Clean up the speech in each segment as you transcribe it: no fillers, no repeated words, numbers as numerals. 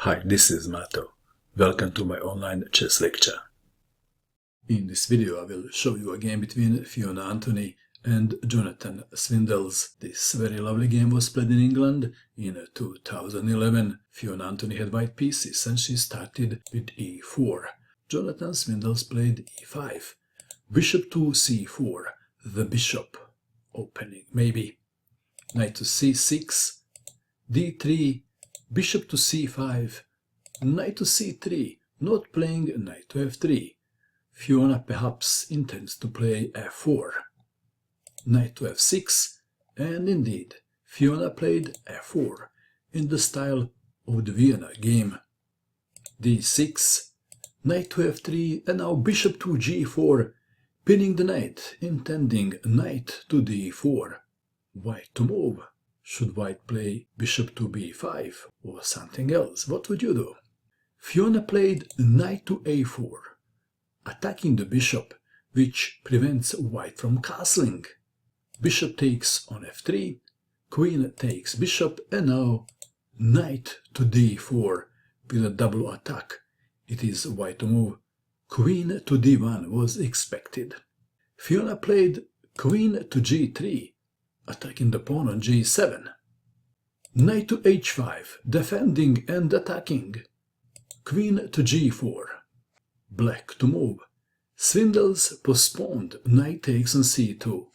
Hi, this is Mato. Welcome to my online chess lecture. In this video I will show you a game between Fiona Antoni and Jonathan Swindells. This very lovely game was played in England in 2011. Fiona Antoni had white pieces and she started with e4. Jonathan Swindells played e5. Bishop to c4, the bishop opening, maybe. Knight to c6, d3, bishop to c5, knight to c3, not playing knight to f3. Fiona perhaps intends to play f4, knight to f6, and indeed, Fiona played f4 in the style of the Vienna game. d6, knight to f3, and now bishop to g4, pinning the knight, intending knight to d4. White to move. Should white play bishop to b5 or something else? What would you do? Fiona played knight to a4, attacking the bishop, which prevents white from castling. Bishop takes on f3, queen takes bishop, and now knight to d4 with a double attack. It is white to move. Queen to d1 was expected. Fiona played queen to g3, attacking the pawn on g7. Knight to h5, defending and attacking. Queen to g4. Black to move. Swindells postponed knight takes on c2.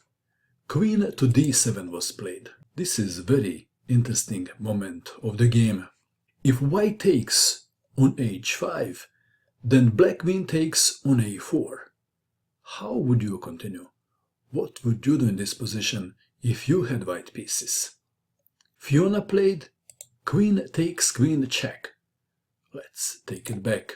Queen to d7 was played. This is a very interesting moment of the game. If white takes on h5, then black queen takes on a4. How would you continue? What would you do in this position if you had white pieces? Fiona played queen takes queen check. Let's take it back.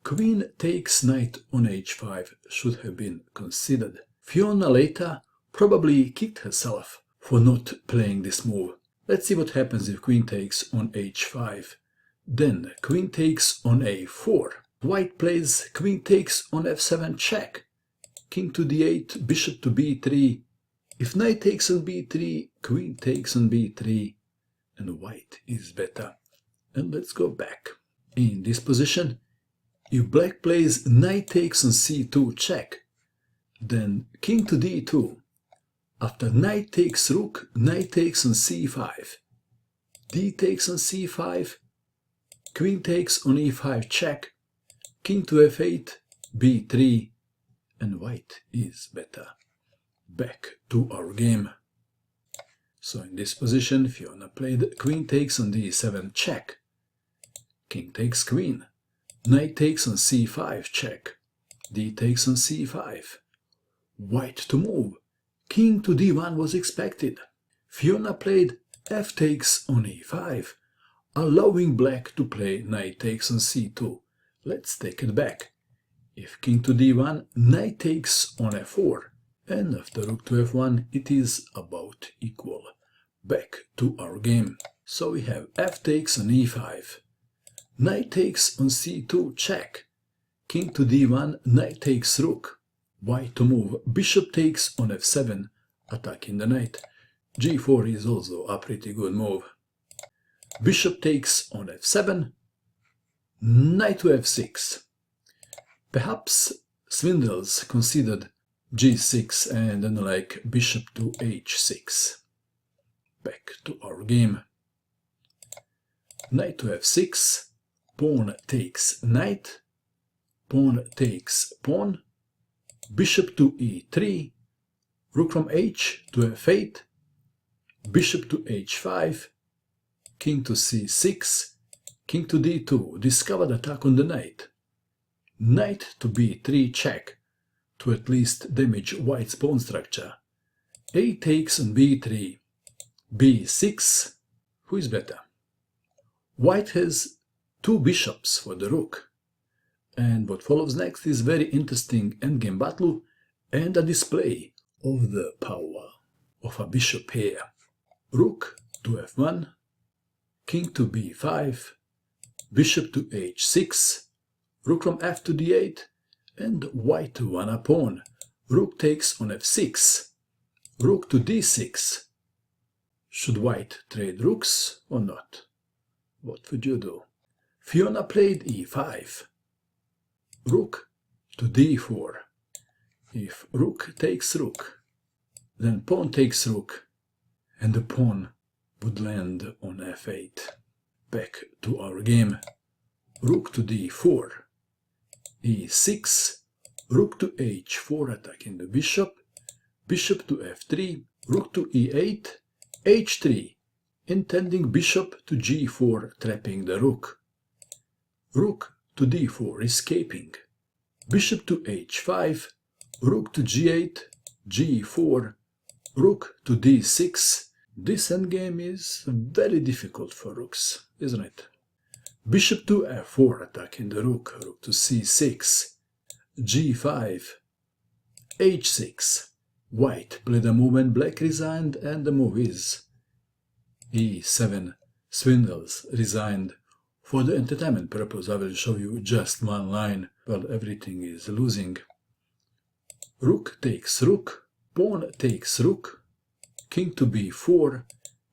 Queen takes knight on h5 should have been considered. Fiona later probably kicked herself for not playing this move. Let's see what happens if queen takes on h5. Then queen takes on a4. White plays queen takes on f7 check. King to d8, bishop to b3. If knight takes on b3, queen takes on b3, and white is better. And let's go back. In this position, if black plays knight takes on c2 check, then king to d2. After knight takes rook, knight takes on c5. d takes on c5, queen takes on e5 check, king to f8, b3, and white is better. Back to our game. So in this position, Fiona played queen takes on d7 check. King takes queen. Knight takes on c5 check. d takes on c5. White to move. King to d1 was expected. Fiona played f takes on e5, allowing black to play knight takes on c2. Let's take it back. If king to d1, knight takes on f4. And after rook to f1, it is about equal. Back to our game. So we have f takes on e5. Knight takes on c2 check. King to d1, knight takes rook. White to move. Bishop takes on f7, attacking the knight. g4 is also a pretty good move. Bishop takes on f7. Knight to f6. Perhaps Swindells considered g6 and then like bishop to h6. Back to our game. Knight to f6, pawn takes knight, pawn takes pawn, bishop to e3, rook from h to f8, bishop to h5, king to c6, king to d2, discovered attack on the knight, knight to b3 check, to at least damage white's pawn structure. A takes on b3, b6, who is better? White has two bishops for the rook, and what follows next is very interesting endgame battle and a display of the power of a bishop here. Rook to f1, king to b5, bishop to h6, rook from f to d8, and white to won a pawn. Rook takes on f6, rook to d6. Should white trade rooks or not? What would you do? Fiona played e5. Rook to d4. If rook takes rook, then pawn takes rook, and the pawn would land on f8. Back to our game. Rook to d4. e6. Rook to h4, attacking the bishop. Bishop to f3. Rook to e8. h3, intending bishop to g4, trapping the rook. Rook to d4, escaping. Bishop to h5. Rook to g8. g4. Rook to d6. This endgame is very difficult for rooks, isn't it? Bishop to f4, attacking the rook. Rook to c6. g5. h6. White played a move and black resigned, and the move is e7. Swindells resigned. For the entertainment purpose, I will show you just one line while everything is losing. Rook takes rook. Pawn takes rook. King to b4.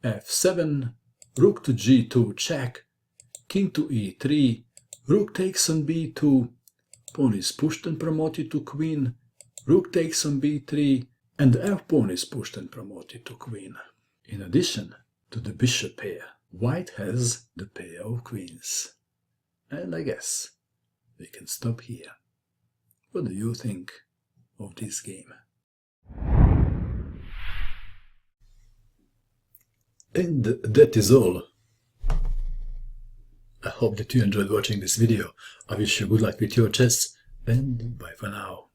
f7. Rook to g2 check. King to e3. Rook takes on b2. Pawn is pushed and promoted to queen. Rook takes on b3. And the f-pawn is pushed and promoted to queen. In addition to the bishop pair, white has the pair of queens. And I guess we can stop here. What do you think of this game? And that is all. I hope that you enjoyed watching this video. I wish you good luck with your chess, and bye for now.